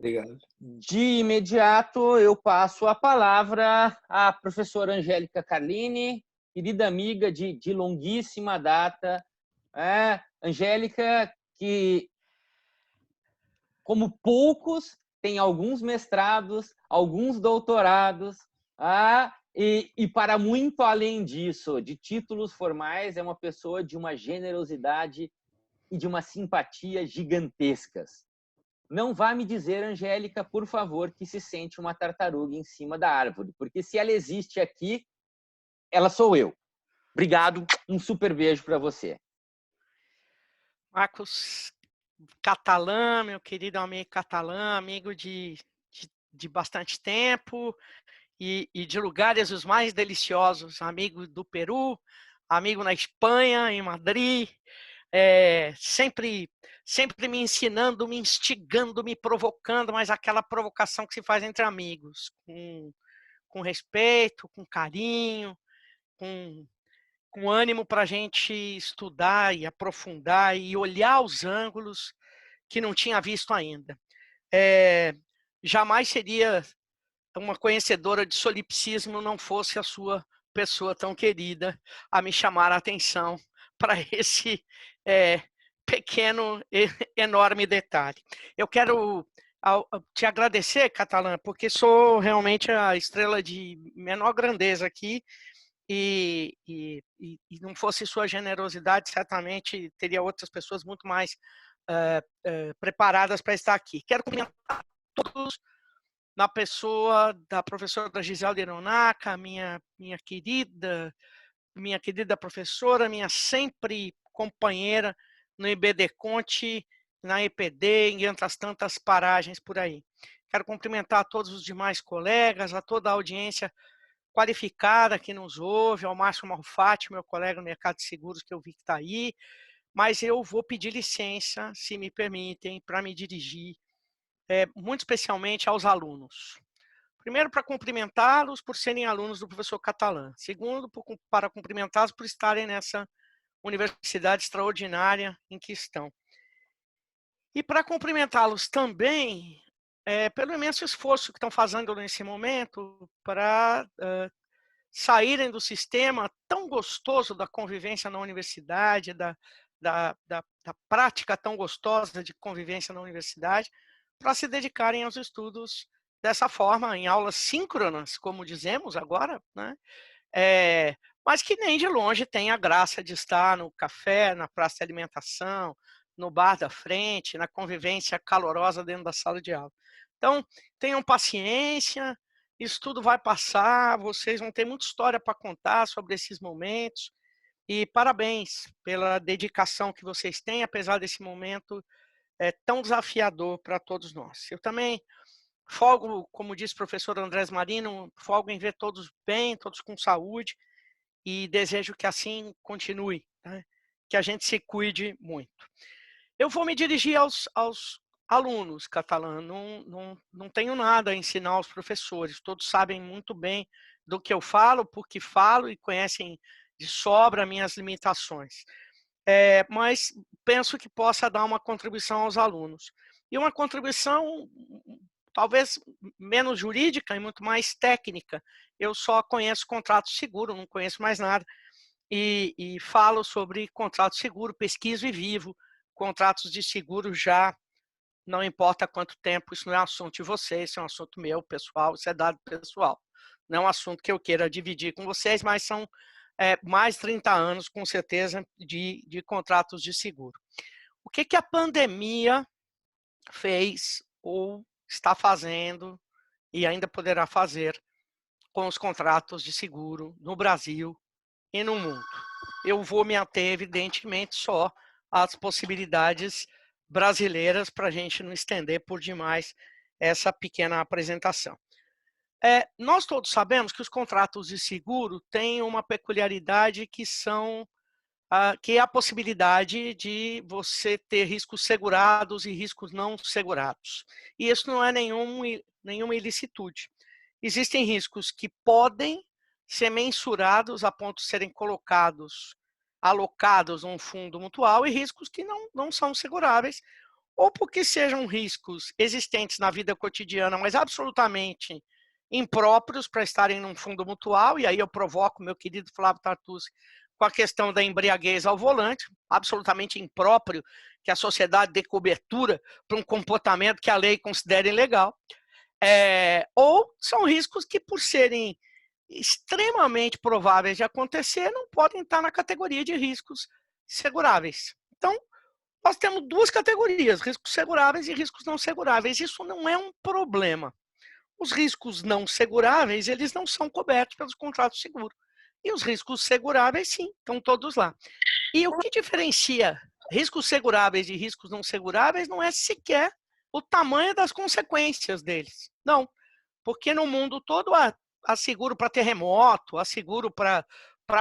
Obrigado. De imediato, eu passo a palavra à professora Angélica Carlini, querida amiga de longuíssima data. Angélica, que, como poucos, tem alguns mestrados, alguns doutorados, e para muito além disso, de títulos formais, é uma pessoa de uma generosidade e de uma simpatia gigantescas. Não vá me dizer, Angélica, por favor, que se sente uma tartaruga em cima da árvore, porque se ela existe aqui, ela sou eu. Obrigado, um super beijo para você. Marcos Catalã, meu querido amigo Catalã, amigo de bastante tempo e de lugares os mais deliciosos, amigo do Peru, amigo na Espanha, em Madrid, sempre me ensinando, me instigando, me provocando, mas aquela provocação que se faz entre amigos, com respeito, com carinho, com, com ânimo para a gente estudar e aprofundar e olhar os ângulos que não tinha visto ainda. Jamais seria uma conhecedora de solipsismo não fosse a sua pessoa tão querida a me chamar a atenção para esse pequeno, enorme detalhe. Eu quero te agradecer, Catalã, porque sou realmente a estrela de menor grandeza aqui e não fosse sua generosidade, certamente teria outras pessoas muito mais preparadas para estar aqui. Quero cumprimentar todos na pessoa da professora Giselde Hironaka, minha querida professora, minha sempre companheira no IBD Conte, na EPD, em outras tantas paragens por aí. Quero cumprimentar todos os demais colegas, a toda a audiência qualificada que nos ouve, ao Márcio Malfatti, meu colega no mercado de seguros, que eu vi que está aí, mas eu vou pedir licença, se me permitem, para me dirigir, muito especialmente aos alunos. Primeiro, para cumprimentá-los por serem alunos do professor Catalã. Segundo, para cumprimentá-los por estarem nessa universidade extraordinária em que estão. E para cumprimentá-los também pelo imenso esforço que estão fazendo nesse momento para saírem do sistema tão gostoso da convivência na universidade, da prática tão gostosa de convivência na universidade, para se dedicarem aos estudos dessa forma, em aulas síncronas, como dizemos agora, né? Mas que nem de longe tem a graça de estar no café, na praça de alimentação, no bar da frente, na convivência calorosa dentro da sala de aula. Então, tenham paciência, isso tudo vai passar, vocês vão ter muita história para contar sobre esses momentos, e parabéns pela dedicação que vocês têm, apesar desse momento tão desafiador para todos nós. Eu também folgo, como disse o professor Andrés Marino, folgo em ver todos bem, todos com saúde, e desejo que assim continue, né? Que a gente se cuide muito. Eu vou me dirigir aos alunos, Catalã, não tenho nada a ensinar aos professores, todos sabem muito bem do que eu falo, porque falo e conhecem de sobra minhas limitações. Mas penso que possa dar uma contribuição aos alunos. E uma contribuição talvez menos jurídica e muito mais técnica. Eu só conheço contrato seguro, não conheço mais nada. E falo sobre contrato seguro, pesquiso e vivo contratos de seguro já, não importa quanto tempo, isso não é assunto de vocês, isso é um assunto meu, pessoal, isso é dado pessoal. Não é um assunto que eu queira dividir com vocês, mas são mais de 30 anos, com certeza, de contratos de seguro. O que a pandemia fez ou está fazendo e ainda poderá fazer com os contratos de seguro no Brasil e no mundo? Eu vou me ater, evidentemente, só às possibilidades brasileiras para a gente não estender por demais essa pequena apresentação. Nós todos sabemos que os contratos de seguro têm uma peculiaridade que é a possibilidade de você ter riscos segurados e riscos não segurados. E isso não é nenhuma ilicitude. Existem riscos que podem ser mensurados a ponto de serem alocados num fundo mutual, e riscos que não são seguráveis, ou porque sejam riscos existentes na vida cotidiana, mas absolutamente impróprios para estarem num fundo mutual, e aí eu provoco meu querido Flávio Tartucci com a questão da embriaguez ao volante, absolutamente impróprio que a sociedade dê cobertura para um comportamento que a lei considera ilegal, ou são riscos que, por serem extremamente prováveis de acontecer, não podem estar na categoria de riscos seguráveis. Então, nós temos duas categorias, riscos seguráveis e riscos não seguráveis. Isso não é um problema. Os riscos não seguráveis, eles não são cobertos pelos contratos de seguro. E os riscos seguráveis, sim, estão todos lá. E o que diferencia riscos seguráveis de riscos não seguráveis não é sequer o tamanho das consequências deles. Não, porque no mundo todo há seguro para terremoto, há seguro para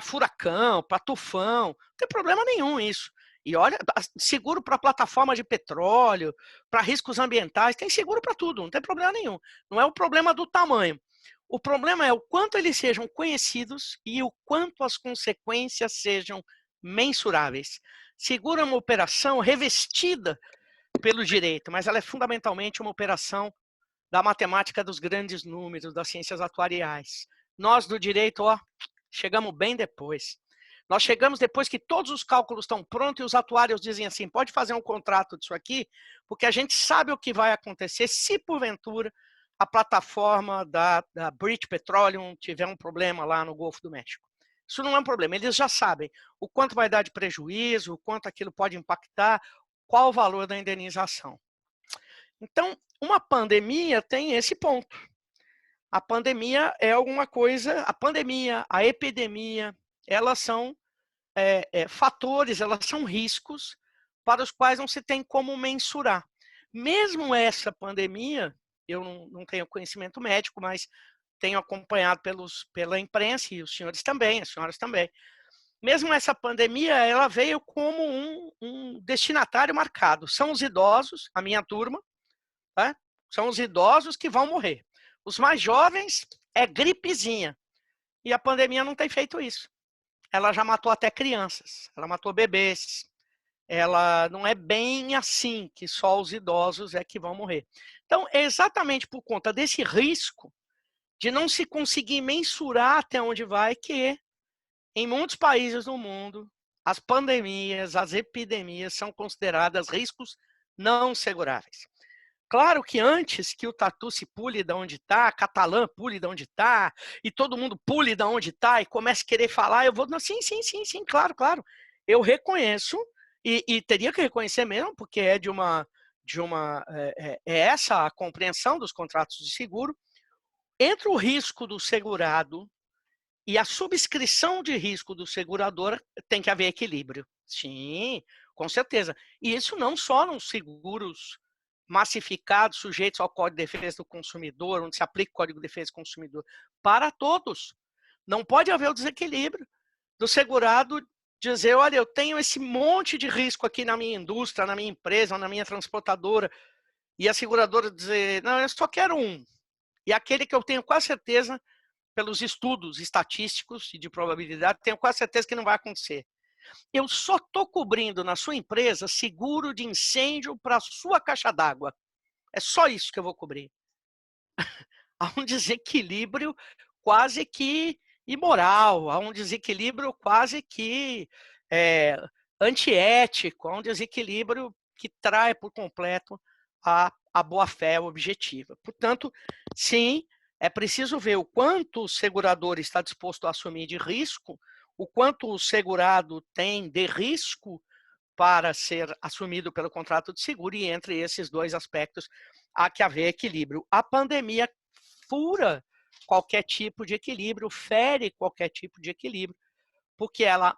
furacão, para tufão, não tem problema nenhum isso. E olha, seguro para plataforma de petróleo, para riscos ambientais, tem seguro para tudo, não tem problema nenhum. Não é o problema do tamanho. O problema é o quanto eles sejam conhecidos e o quanto as consequências sejam mensuráveis. Seguro é uma operação revestida pelo direito, mas ela é fundamentalmente uma operação da matemática dos grandes números, das ciências atuariais. Nós do direito, chegamos bem depois. Nós chegamos depois que todos os cálculos estão prontos e os atuários dizem assim, pode fazer um contrato disso aqui, porque a gente sabe o que vai acontecer se, porventura, a plataforma da British Petroleum tiver um problema lá no Golfo do México. Isso não é um problema, eles já sabem o quanto vai dar de prejuízo, o quanto aquilo pode impactar, qual o valor da indenização. Então, uma pandemia tem esse ponto. A pandemia é alguma coisa, a pandemia, a epidemia, elas são fatores, elas são riscos para os quais não se tem como mensurar. Mesmo essa pandemia, eu não tenho conhecimento médico, mas tenho acompanhado pela imprensa, e os senhores também, as senhoras também. Mesmo essa pandemia, ela veio como um destinatário marcado. São os idosos, a minha turma, tá? São os idosos que vão morrer. Os mais jovens é gripezinha. E a pandemia não tem feito isso. Ela já matou até crianças, ela matou bebês. Ela não é bem assim, que só os idosos é que vão morrer. Então, é exatamente por conta desse risco de não se conseguir mensurar até onde vai, que em muitos países do mundo, as pandemias, as epidemias são consideradas riscos não seguráveis. Claro que antes que o Tartucci pule de onde está, a Catalã pule de onde está, e todo mundo pule de onde está e comece a querer falar, eu vou, não, sim, claro, claro. Eu reconheço, e teria que reconhecer mesmo, porque é essa a compreensão dos contratos de seguro, entre o risco do segurado e a subscrição de risco do segurador tem que haver equilíbrio. Sim, com certeza. E isso não só nos seguros massificados, sujeitos ao Código de Defesa do Consumidor, onde se aplica o Código de Defesa do Consumidor, para todos. Não pode haver o desequilíbrio do segurado dizer, olha, eu tenho esse monte de risco aqui na minha indústria, na minha empresa, na minha transportadora, e a seguradora dizer, não, eu só quero um. E aquele que eu tenho quase certeza, pelos estudos estatísticos e de probabilidade, tenho quase certeza que não vai acontecer. Eu só estou cobrindo na sua empresa seguro de incêndio para a sua caixa d'água. É só isso que eu vou cobrir. Há um desequilíbrio quase que imoral, há um desequilíbrio quase que antiético, há um desequilíbrio que trai por completo a boa-fé objetiva. Portanto, sim, é preciso ver o quanto o segurador está disposto a assumir de risco, o quanto o segurado tem de risco para ser assumido pelo contrato de seguro, e entre esses dois aspectos há que haver equilíbrio. A pandemia fura qualquer tipo de equilíbrio, fere qualquer tipo de equilíbrio, porque ela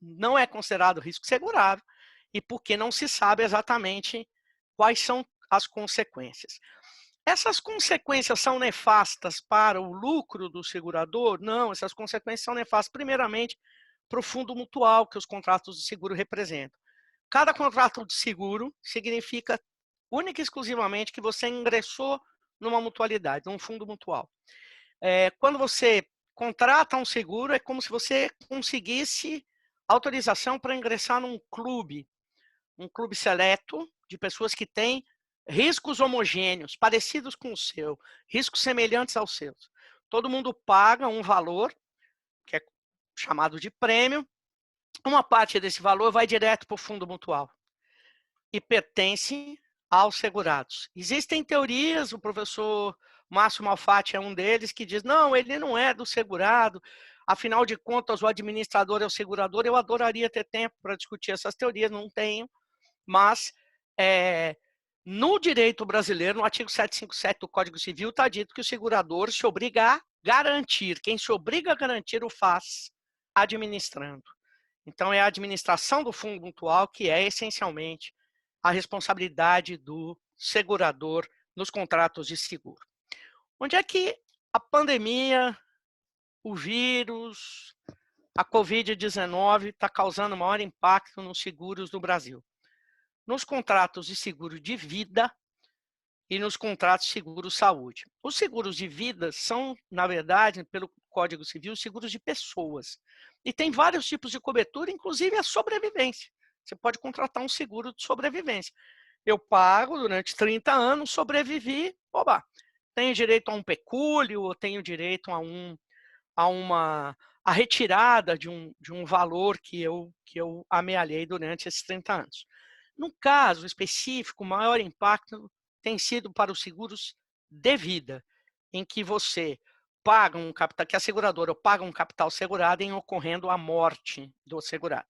não é considerado risco segurável e porque não se sabe exatamente quais são as consequências. Essas consequências são nefastas para o lucro do segurador? Não, essas consequências são nefastas, primeiramente, para o fundo mutual que os contratos de seguro representam. Cada contrato de seguro significa única e exclusivamente que você ingressou numa mutualidade, num fundo mutual. Quando você contrata um seguro, é como se você conseguisse autorização para ingressar num clube, um clube seleto, de pessoas que têm riscos homogêneos, parecidos com o seu, riscos semelhantes aos seus. Todo mundo paga um valor, que é chamado de prêmio. Uma parte desse valor vai direto para o fundo mutual e pertence aos segurados. Existem teorias, o professor Márcio Malfatti é um deles, que diz, não, ele não é do segurado, afinal de contas o administrador é o segurador. Eu adoraria ter tempo para discutir essas teorias, não tenho, mas no direito brasileiro, no artigo 757 do Código Civil, está dito que o segurador se obriga a garantir, quem se obriga a garantir o faz administrando. Então, é a administração do fundo mutual que é essencialmente a responsabilidade do segurador nos contratos de seguro. Onde é que a pandemia, o vírus, a Covid-19 está causando maior impacto nos seguros do Brasil? Nos contratos de seguro de vida e nos contratos de seguro-saúde. Os seguros de vida são, na verdade, pelo Código Civil, seguros de pessoas. E tem vários tipos de cobertura, inclusive a sobrevivência. Você pode contratar um seguro de sobrevivência. Eu pago durante 30 anos, sobrevivi, oba, tenho direito a um pecúlio, ou tenho direito a retirada de um valor que eu amealhei durante esses 30 anos. No caso específico, o maior impacto tem sido para os seguros de vida, em que você paga um capital, que a seguradora paga um capital segurado em ocorrendo a morte do segurado.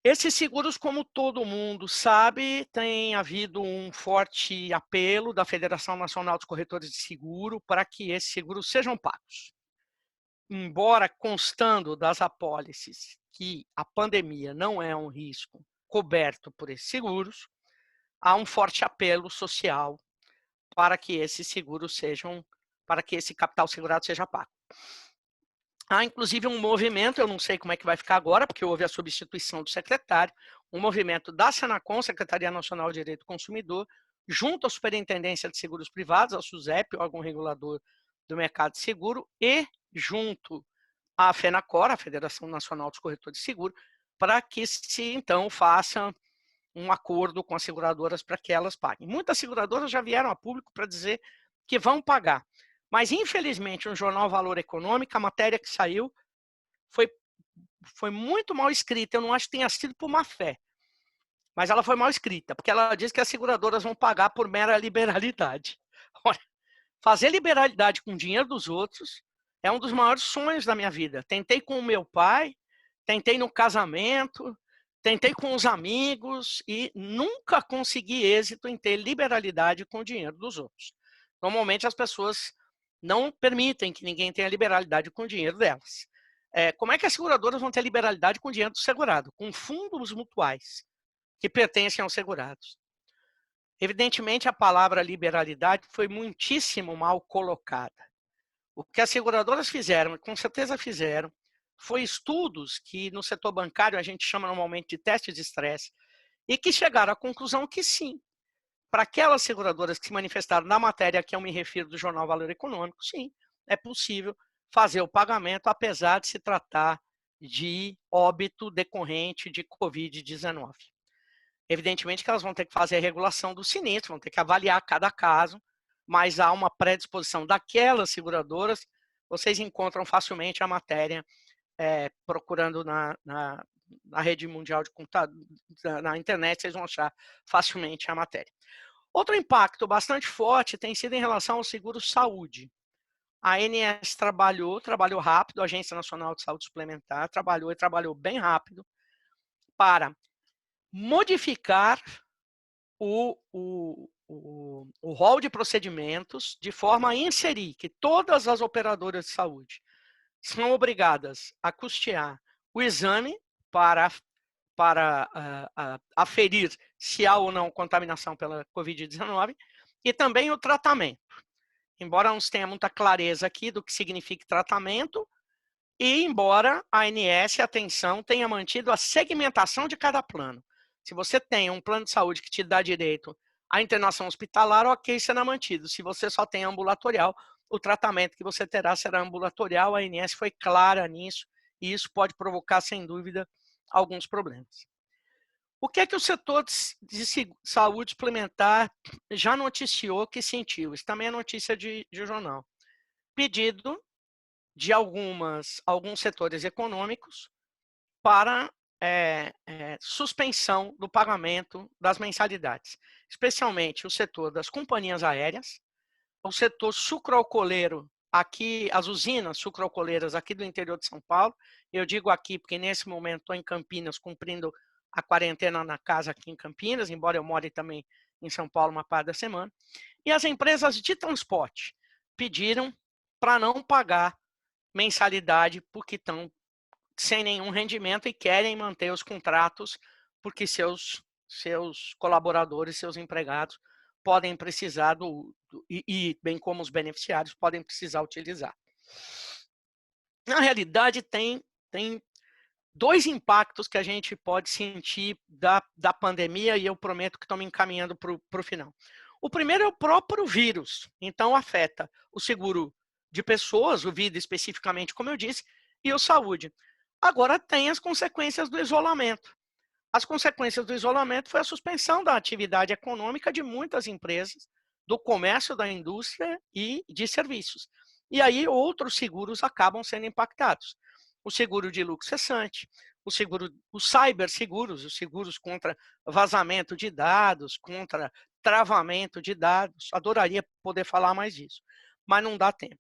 Esses seguros, como todo mundo sabe, tem havido um forte apelo da Federação Nacional dos Corretores de Seguro para que esses seguros sejam pagos. Embora constando das apólices que a pandemia não é um risco coberto por esses seguros, há um forte apelo social para que esses seguros sejam, para que esse capital segurado seja pago. Há, inclusive, um movimento, eu não sei como é que vai ficar agora, porque houve a substituição do secretário, um movimento da Senacom, Secretaria Nacional de Direito do Consumidor, junto à Superintendência de Seguros Privados, ao SUSEP, órgão regulador do mercado de seguro, e junto à FENACOR, a Federação Nacional dos Corretores de Seguro, para que se, então, faça um acordo com as seguradoras para que elas paguem. Muitas seguradoras já vieram a público para dizer que vão pagar. Mas, infelizmente, no jornal Valor Econômico, a matéria que saiu foi muito mal escrita. Eu não acho que tenha sido por má fé, mas ela foi mal escrita, porque ela diz que as seguradoras vão pagar por mera liberalidade. Olha, fazer liberalidade com o dinheiro dos outros é um dos maiores sonhos da minha vida. Tentei com o meu pai, tentei no casamento, tentei com os amigos e nunca consegui êxito em ter liberalidade com o dinheiro dos outros. Normalmente as pessoas não permitem que ninguém tenha liberalidade com o dinheiro delas. Como é que as seguradoras vão ter liberalidade com o dinheiro do segurado? Com fundos mutuais que pertencem aos segurados. Evidentemente, a palavra liberalidade foi muitíssimo mal colocada. O que as seguradoras fizeram, com certeza fizeram, foi estudos que no setor bancário a gente chama normalmente de testes de estresse, e que chegaram à conclusão que sim, para aquelas seguradoras que se manifestaram na matéria a que eu me refiro do jornal Valor Econômico, sim, é possível fazer o pagamento, apesar de se tratar de óbito decorrente de Covid-19. Evidentemente que elas vão ter que fazer a regulação do sinistro, vão ter que avaliar cada caso, mas há uma predisposição daquelas seguradoras. Vocês encontram facilmente a matéria procurando na rede mundial de computador, na internet, vocês vão achar facilmente a matéria. Outro impacto bastante forte tem sido em relação ao seguro-saúde. A ANS trabalhou rápido, a Agência Nacional de Saúde Suplementar trabalhou bem rápido para modificar o rol de procedimentos de forma a inserir que todas as operadoras de saúde são obrigadas a custear o exame para aferir se há ou não contaminação pela Covid-19 e também o tratamento. Embora não se tenha muita clareza aqui do que significa tratamento, e embora a ANS, atenção, tenha mantido a segmentação de cada plano. Se você tem um plano de saúde que te dá direito à internação hospitalar, ok, será mantido. Se você só tem ambulatorial, o tratamento que você terá será ambulatorial. A ANS foi clara nisso, e isso pode provocar, sem dúvida, alguns problemas. O que é que o setor de saúde suplementar já noticiou que sentiu? Isso também é notícia de jornal. Pedido de alguns setores econômicos para suspensão do pagamento das mensalidades, especialmente o setor das companhias aéreas, o setor sucroalcooleiro, aqui, as usinas sucroalcooleiras aqui do interior de São Paulo. Eu digo aqui porque nesse momento estou em Campinas cumprindo a quarentena na casa aqui em Campinas, embora eu more também em São Paulo uma parte da semana. E as empresas de transporte pediram para não pagar mensalidade porque estão sem nenhum rendimento e querem manter os contratos porque seus colaboradores, seus empregados podem precisar e bem como os beneficiários podem precisar utilizar. Na realidade, tem dois impactos que a gente pode sentir da pandemia e eu prometo que estou me encaminhando para o final. O primeiro é o próprio vírus, então afeta o seguro de pessoas, o vida especificamente, como eu disse, e o saúde. Agora tem as consequências do isolamento. As consequências do isolamento foi a suspensão da atividade econômica de muitas empresas, do comércio, da indústria e de serviços. E aí outros seguros acabam sendo impactados. O seguro de lucro cessante, os cyberseguros, os seguros contra vazamento de dados, contra travamento de dados. Adoraria poder falar mais disso, mas não dá tempo.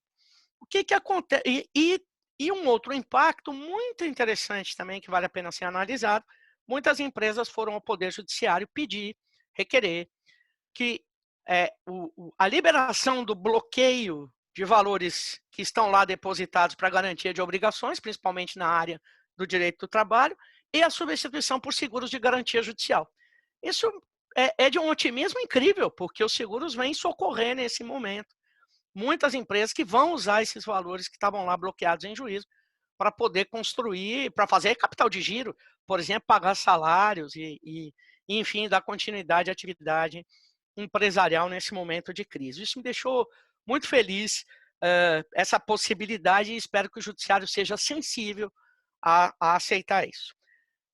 O que acontece? E um outro impacto muito interessante também, que vale a pena ser analisado, muitas empresas foram ao Poder Judiciário requerer que a liberação do bloqueio de valores que estão lá depositados para garantia de obrigações, principalmente na área do direito do trabalho, e a substituição por seguros de garantia judicial. Isso é de um otimismo incrível, porque os seguros vêm socorrer nesse momento muitas empresas que vão usar esses valores que estavam lá bloqueados em juízo para poder construir, para fazer capital de giro, por exemplo, pagar salários e enfim, dar continuidade à atividade empresarial nesse momento de crise. Isso me deixou muito feliz, essa possibilidade, e espero que o judiciário seja sensível a aceitar isso.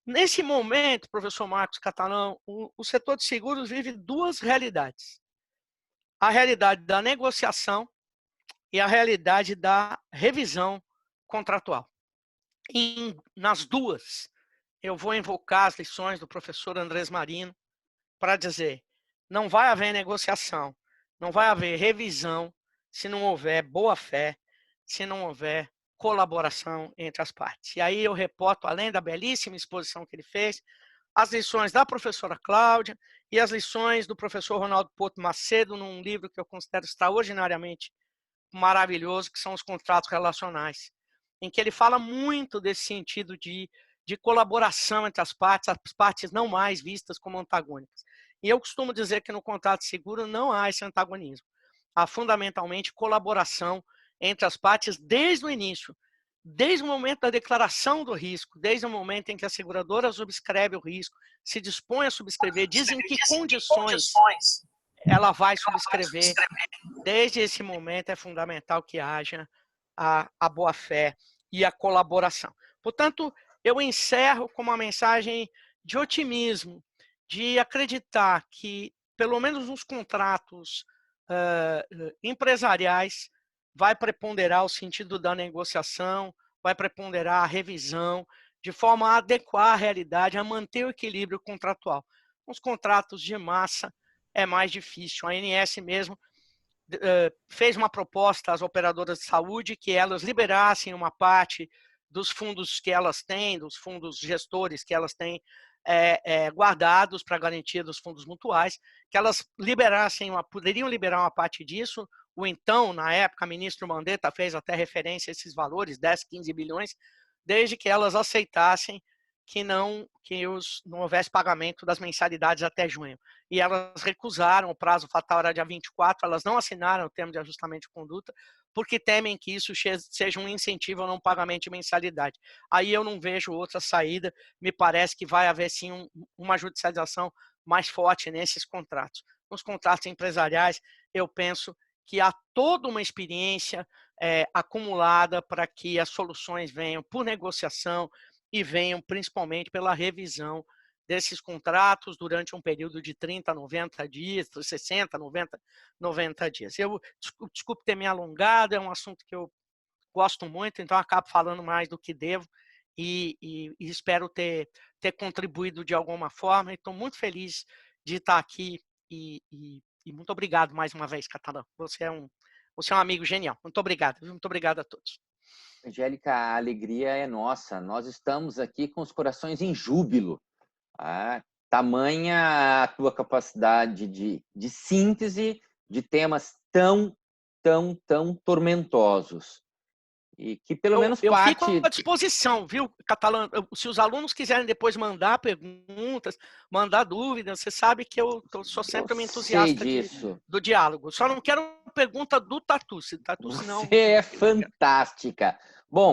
Nesse momento, professor Marcos Catalão, o setor de seguros vive duas realidades. A realidade da negociação e a realidade da revisão contratual. Nas duas, eu vou invocar as lições do professor Andrés Marino para dizer: não vai haver negociação, não vai haver revisão se não houver boa-fé, se não houver colaboração entre as partes. E aí eu reporto, além da belíssima exposição que ele fez, as lições da professora Cláudia e as lições do professor Ronaldo Porto Macedo, num livro que eu considero extraordinariamente maravilhoso, que são os contratos relacionais, em que ele fala muito desse sentido de colaboração entre as partes não mais vistas como antagônicas. E eu costumo dizer que no contrato seguro não há esse antagonismo. Há fundamentalmente colaboração entre as partes desde o início, desde o momento da declaração do risco, desde o momento em que a seguradora subscreve o risco, se dispõe a subscrever, diz em que condições ela vai subscrever. Desde esse momento é fundamental que haja a boa-fé e a colaboração. Portanto, eu encerro com uma mensagem de otimismo, de acreditar que, pelo menos nos contratos empresariais, vai preponderar o sentido da negociação, vai preponderar a revisão, de forma a adequar a realidade, a manter o equilíbrio contratual. Os contratos de massa é mais difícil. A ANS mesmo fez uma proposta às operadoras de saúde que elas liberassem uma parte dos fundos que elas têm, dos fundos gestores que elas têm guardados para garantia dos fundos mutuais, que elas poderiam liberar uma parte disso. O então, na época, ministro Mandetta fez até referência a esses valores, 10, 15 bilhões, desde que elas aceitassem que não houvesse pagamento das mensalidades até junho. E elas recusaram, o prazo fatal era dia 24, elas não assinaram o termo de ajustamento de conduta, porque temem que isso seja um incentivo ao não pagamento de mensalidade. Aí eu não vejo outra saída, me parece que vai haver sim uma judicialização mais forte nesses contratos. Nos contratos empresariais, eu penso que há toda uma experiência acumulada para que as soluções venham por negociação, e venham principalmente pela revisão desses contratos durante um período de 30, 90 dias, 60, 90 dias. Eu, desculpe ter me alongado, é um assunto que eu gosto muito, então acabo falando mais do que devo e espero ter contribuído de alguma forma. Estou muito feliz de estar aqui e muito obrigado mais uma vez, Catalã. Você é um amigo genial. Muito obrigado. Muito obrigado a todos. Angélica, a alegria é nossa. Nós estamos aqui com os corações em júbilo. Tamanha a tua capacidade de síntese de temas tão tormentosos. E que pelo menos eu parte... fico à disposição, viu, Catalã? Se os alunos quiserem depois mandar perguntas, mandar dúvidas, você sabe que eu sou sempre um entusiasta do diálogo. Só não quero pergunta do Tatu, se Tatu senão... Você é fantástica.